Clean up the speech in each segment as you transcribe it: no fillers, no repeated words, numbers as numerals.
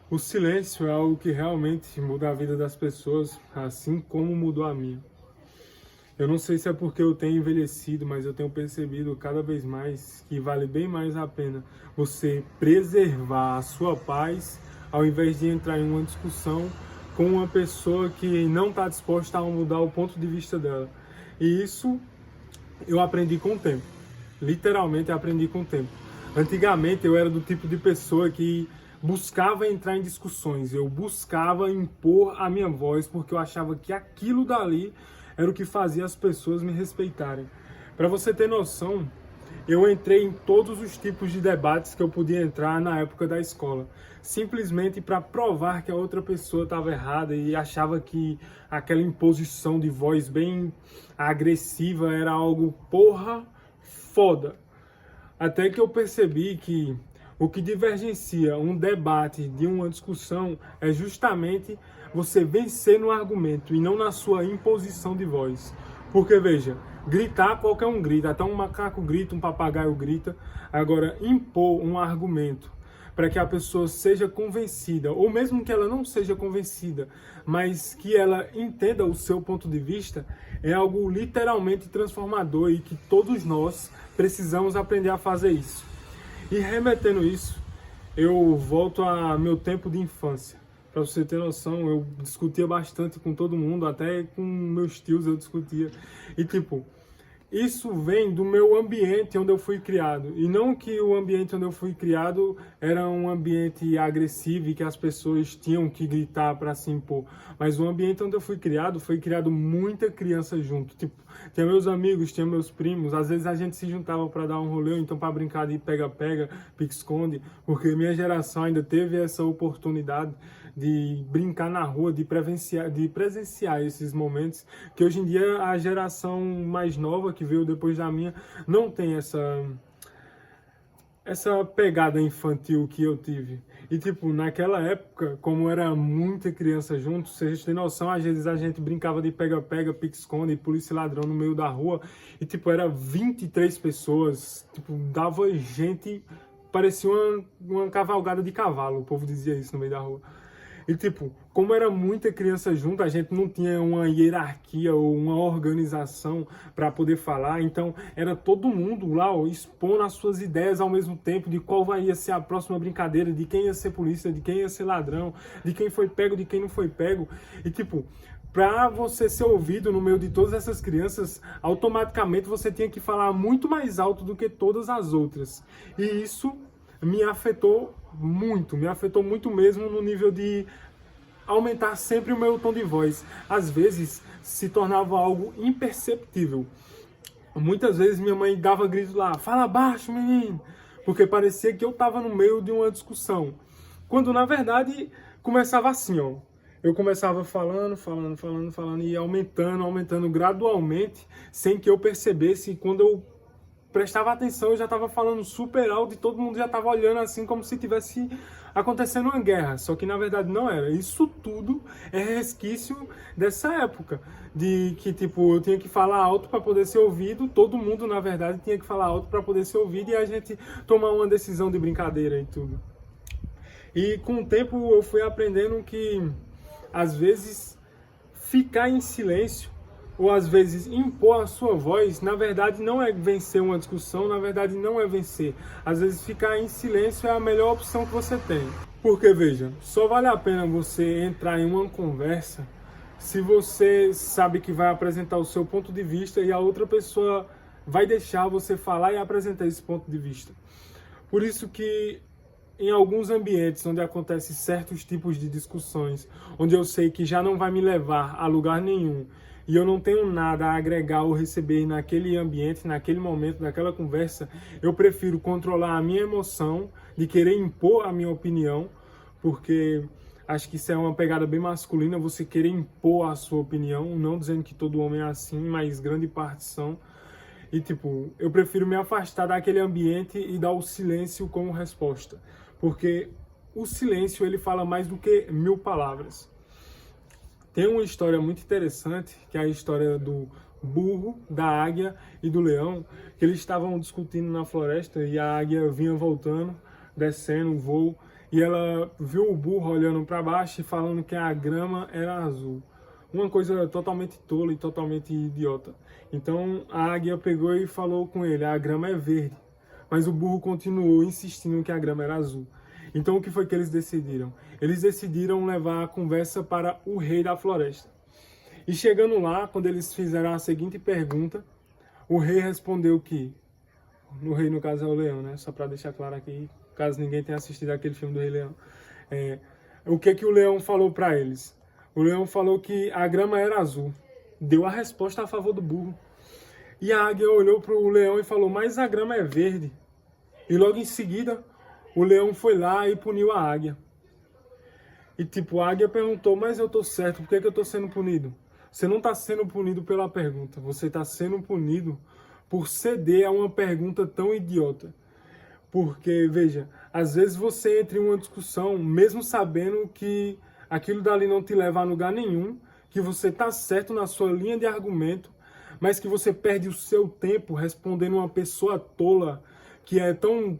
O silêncio é algo que realmente muda a vida das pessoas, assim como mudou a minha. Eu não sei se é porque eu tenho envelhecido, mas eu tenho percebido cada vez mais que vale bem mais a pena você preservar a sua paz ao invés de entrar em uma discussão com uma pessoa que não está disposta a mudar o ponto de vista dela. E isso eu aprendi com o tempo. Literalmente aprendi com o tempo. Antigamente eu era do tipo de pessoa que buscava entrar em discussões, eu buscava impor a minha voz porque eu achava que aquilo dali era o que fazia as pessoas me respeitarem. Para você ter noção, eu entrei em todos os tipos de debates que eu podia entrar na época da escola, simplesmente para provar que a outra pessoa estava errada e achava que aquela imposição de voz bem agressiva era algo porra foda. Até que eu percebi que o que divergencia um debate de uma discussão é justamente você vencer no argumento e não na sua imposição de voz. Porque, veja, gritar qualquer um grita, até um macaco grita, um papagaio grita. Agora, impor um argumento para que a pessoa seja convencida, ou mesmo que ela não seja convencida, mas que ela entenda o seu ponto de vista, é algo literalmente transformador e que todos nós precisamos aprender a fazer isso. E remetendo isso, eu volto a meu tempo de infância. Para você ter noção, eu discutia bastante com todo mundo, até com meus tios eu discutia. E tipo, isso vem do meu ambiente onde eu fui criado. E não que o ambiente onde eu fui criado era um ambiente agressivo e que as pessoas tinham que gritar para se impor. Mas o ambiente onde eu fui criado, foi criado muita criança junto. Tipo, tinha meus amigos, tinha meus primos. Às vezes a gente se juntava para dar um rolê, ou então para brincar de pega-pega, pique-esconde. Porque minha geração ainda teve essa oportunidade de brincar na rua, de presenciar esses momentos, que hoje em dia a geração mais nova, que veio depois da minha, não tem essa pegada infantil que eu tive. E, tipo, naquela época, como era muita criança junto, vocês têm noção, às vezes a gente brincava de pega-pega, pique-esconde, polícia e ladrão no meio da rua, e, tipo, era 23 pessoas, tipo, dava gente, parecia uma cavalgada de cavalo, o povo dizia isso no meio da rua. E, tipo, como era muita criança junto, a gente não tinha uma hierarquia ou uma organização para poder falar. Então, era todo mundo lá, ó, expondo as suas ideias ao mesmo tempo de qual ia ser a próxima brincadeira, de quem ia ser polícia, de quem ia ser ladrão, de quem foi pego, de quem não foi pego. E, tipo, para você ser ouvido no meio de todas essas crianças, automaticamente você tinha que falar muito mais alto do que todas as outras. E isso me afetou muito mesmo no nível de aumentar sempre o meu tom de voz. Às vezes se tornava algo imperceptível. Muitas vezes minha mãe dava gritos lá, fala baixo, menino, porque parecia que eu estava no meio de uma discussão. Quando na verdade começava assim, ó. Eu começava falando e aumentando gradualmente, sem que eu percebesse. E quando eu prestava atenção, eu já estava falando super alto e todo mundo já estava olhando assim como se tivesse acontecendo uma guerra. Só que na verdade não era. Isso tudo é resquício dessa época. De que tipo, eu tinha que falar alto para poder ser ouvido. Todo mundo na verdade tinha que falar alto para poder ser ouvido e a gente tomar uma decisão de brincadeira e tudo. E com o tempo eu fui aprendendo que às vezes ficar em silêncio ou às vezes impor a sua voz, na verdade não é vencer uma discussão, na verdade não é vencer. Às vezes ficar em silêncio é a melhor opção que você tem. Porque veja, só vale a pena você entrar em uma conversa se você sabe que vai apresentar o seu ponto de vista e a outra pessoa vai deixar você falar e apresentar esse ponto de vista. Por isso que em alguns ambientes onde acontecem certos tipos de discussões, onde eu sei que já não vai me levar a lugar nenhum, e eu não tenho nada a agregar ou receber naquele ambiente, naquele momento, naquela conversa, eu prefiro controlar a minha emoção de querer impor a minha opinião, porque acho que isso é uma pegada bem masculina, você querer impor a sua opinião, não dizendo que todo homem é assim, mas grande parte são. E tipo, eu prefiro me afastar daquele ambiente e dar o silêncio como resposta, porque o silêncio ele fala mais do que 1000 palavras. Tem uma história muito interessante, que é a história do burro, da águia e do leão, que eles estavam discutindo na floresta e a águia vinha voltando, descendo o voo, e ela viu o burro olhando para baixo e falando que a grama era azul. Uma coisa totalmente tola e totalmente idiota. Então a águia pegou e falou com ele, a grama é verde. Mas o burro continuou insistindo que a grama era azul. Então o que foi que eles decidiram? Eles decidiram levar a conversa para o rei da floresta. E chegando lá, quando eles fizeram a seguinte pergunta, o rei respondeu que... O rei, no caso, é o leão, né? Só para deixar claro aqui, caso ninguém tenha assistido aquele filme do Rei Leão. O que o leão falou para eles? O leão falou que a grama era azul. Deu a resposta a favor do burro. E a águia olhou para o leão e falou, mas a grama é verde. E logo em seguida, o leão foi lá e puniu a águia. E tipo, a águia perguntou, mas eu tô certo, por que eu tô sendo punido? Você não está sendo punido pela pergunta, você está sendo punido por ceder a uma pergunta tão idiota. Porque, veja, às vezes você entra em uma discussão, mesmo sabendo que aquilo dali não te leva a lugar nenhum, que você está certo na sua linha de argumento, mas que você perde o seu tempo respondendo uma pessoa tola, que é tão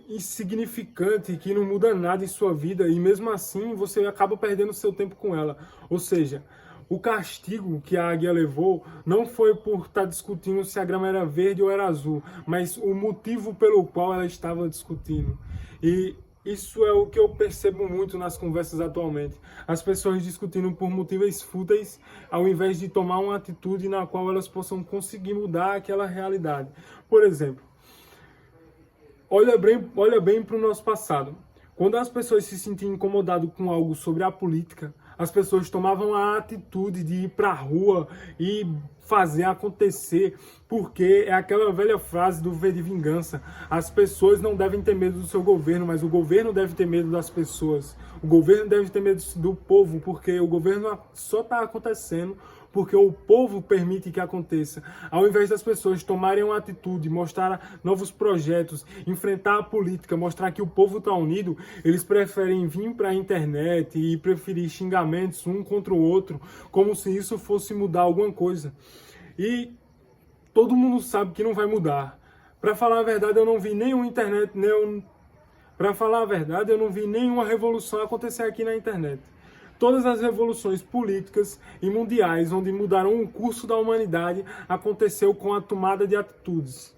insignificante, que não muda nada em sua vida, e mesmo assim você acaba perdendo o seu tempo com ela. Ou seja, o castigo que a águia levou não foi por estar discutindo se a grama era verde ou era azul, mas o motivo pelo qual ela estava discutindo. E isso é o que eu percebo muito nas conversas atualmente. As pessoas discutindo por motivos fúteis, ao invés de tomar uma atitude na qual elas possam conseguir mudar aquela realidade. Por exemplo, olha bem para o nosso passado. Quando as pessoas se sentiam incomodadas com algo sobre a política, as pessoas tomavam a atitude de ir para a rua e fazer acontecer, porque é aquela velha frase do V de Vingança. As pessoas não devem ter medo do seu governo, mas o governo deve ter medo das pessoas. O governo deve ter medo do povo, porque o governo só está acontecendo porque o povo permite que aconteça. Ao invés das pessoas tomarem uma atitude, mostrar novos projetos, enfrentar a política, mostrar que o povo está unido, eles preferem vir para a internet e preferir xingamentos um contra o outro, como se isso fosse mudar alguma coisa. E todo mundo sabe que não vai mudar. Para falar a verdade, eu não vi nenhuma internet, Para falar a verdade, eu não vi nenhuma revolução acontecer aqui na internet. Todas as revoluções políticas e mundiais onde mudaram o curso da humanidade aconteceu com a tomada de atitudes.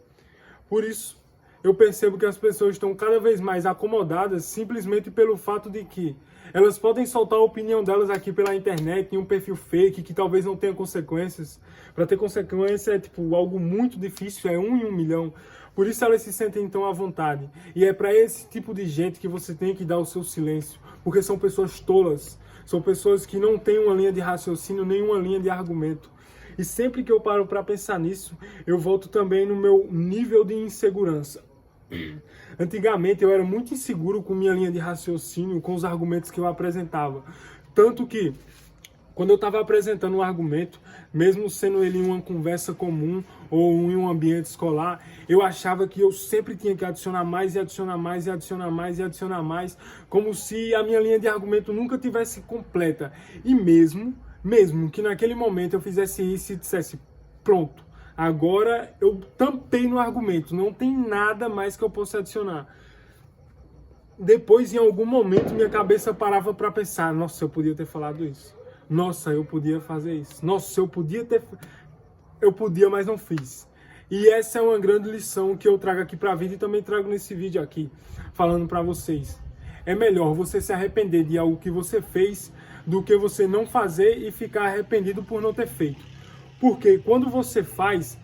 Por isso, eu percebo que as pessoas estão cada vez mais acomodadas simplesmente pelo fato de que elas podem soltar a opinião delas aqui pela internet em um perfil fake que talvez não tenha consequências. Para ter consequência é tipo algo muito difícil, é 1 em 1 milhão. Por isso elas se sentem tão à vontade. E é para esse tipo de gente que você tem que dar o seu silêncio, porque são pessoas tolas. São pessoas que não têm uma linha de raciocínio, nem uma linha de argumento. E sempre que eu paro para pensar nisso, eu volto também no meu nível de insegurança. Antigamente eu era muito inseguro com minha linha de raciocínio, com os argumentos que eu apresentava. Tanto que, quando eu estava apresentando um argumento, mesmo sendo ele em uma conversa comum ou em um ambiente escolar, eu achava que eu sempre tinha que adicionar mais e adicionar mais e adicionar mais e adicionar mais, como se a minha linha de argumento nunca tivesse completa. E mesmo que naquele momento eu fizesse isso e dissesse, pronto, agora eu tampei no argumento, não tem nada mais que eu possa adicionar. Depois, em algum momento, minha cabeça parava para pensar, nossa, eu podia ter falado isso. Nossa, eu podia fazer isso. Nossa, eu podia, mas não fiz. E essa é uma grande lição que eu trago aqui para a vida e também trago nesse vídeo aqui, falando para vocês. É melhor você se arrepender de algo que você fez do que você não fazer e ficar arrependido por não ter feito. Porque quando você faz,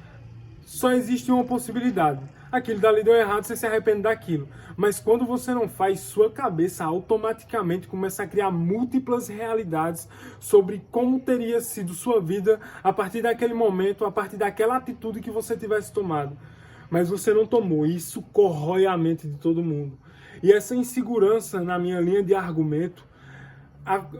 só existe uma possibilidade. Aquilo dali deu errado, você se arrepende daquilo. Mas quando você não faz, sua cabeça automaticamente começa a criar múltiplas realidades sobre como teria sido sua vida a partir daquele momento, a partir daquela atitude que você tivesse tomado. Mas você não tomou, e isso corrói a mente de todo mundo. E essa insegurança na minha linha de argumento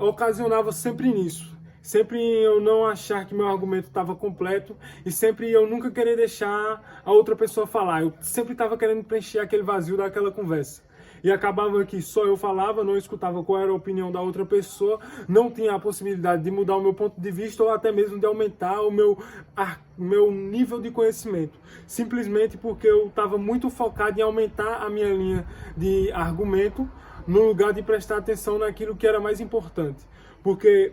ocasionava sempre nisso. Sempre eu não achar que meu argumento estava completo e sempre eu nunca querer deixar a outra pessoa falar. Eu sempre estava querendo preencher aquele vazio daquela conversa. E acabava que só eu falava, não escutava qual era a opinião da outra pessoa, não tinha a possibilidade de mudar o meu ponto de vista ou até mesmo de aumentar o meu nível de conhecimento. Simplesmente porque eu estava muito focado em aumentar a minha linha de argumento no lugar de prestar atenção naquilo que era mais importante. Porque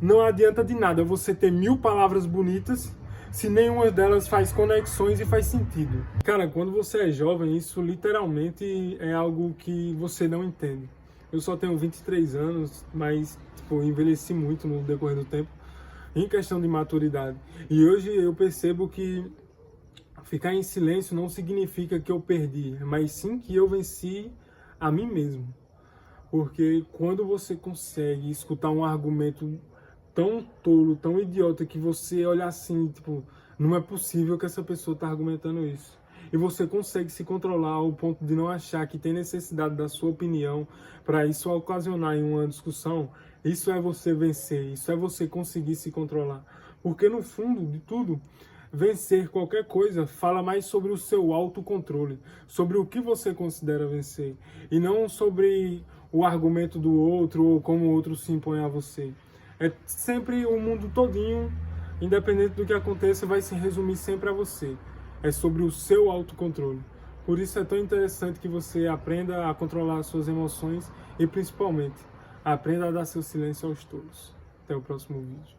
não adianta de nada você ter 1000 palavras bonitas se nenhuma delas faz conexões e faz sentido. Cara, quando você é jovem, isso literalmente é algo que você não entende. Eu só tenho 23 anos, mas tipo, envelheci muito no decorrer do tempo em questão de maturidade. E hoje eu percebo que ficar em silêncio não significa que eu perdi, mas sim que eu venci a mim mesmo. Porque quando você consegue escutar um argumento tão tolo, tão idiota, que você olha assim, tipo, não é possível que essa pessoa está argumentando isso. E você consegue se controlar ao ponto de não achar que tem necessidade da sua opinião para isso ocasionar em uma discussão, isso é você vencer, isso é você conseguir se controlar. Porque no fundo de tudo, vencer qualquer coisa fala mais sobre o seu autocontrole, sobre o que você considera vencer, e não sobre o argumento do outro ou como o outro se impõe a você. É sempre o mundo todinho, independente do que aconteça, vai se resumir sempre a você. É sobre o seu autocontrole. Por isso é tão interessante que você aprenda a controlar as suas emoções e, principalmente, aprenda a dar seu silêncio aos tolos. Até o próximo vídeo.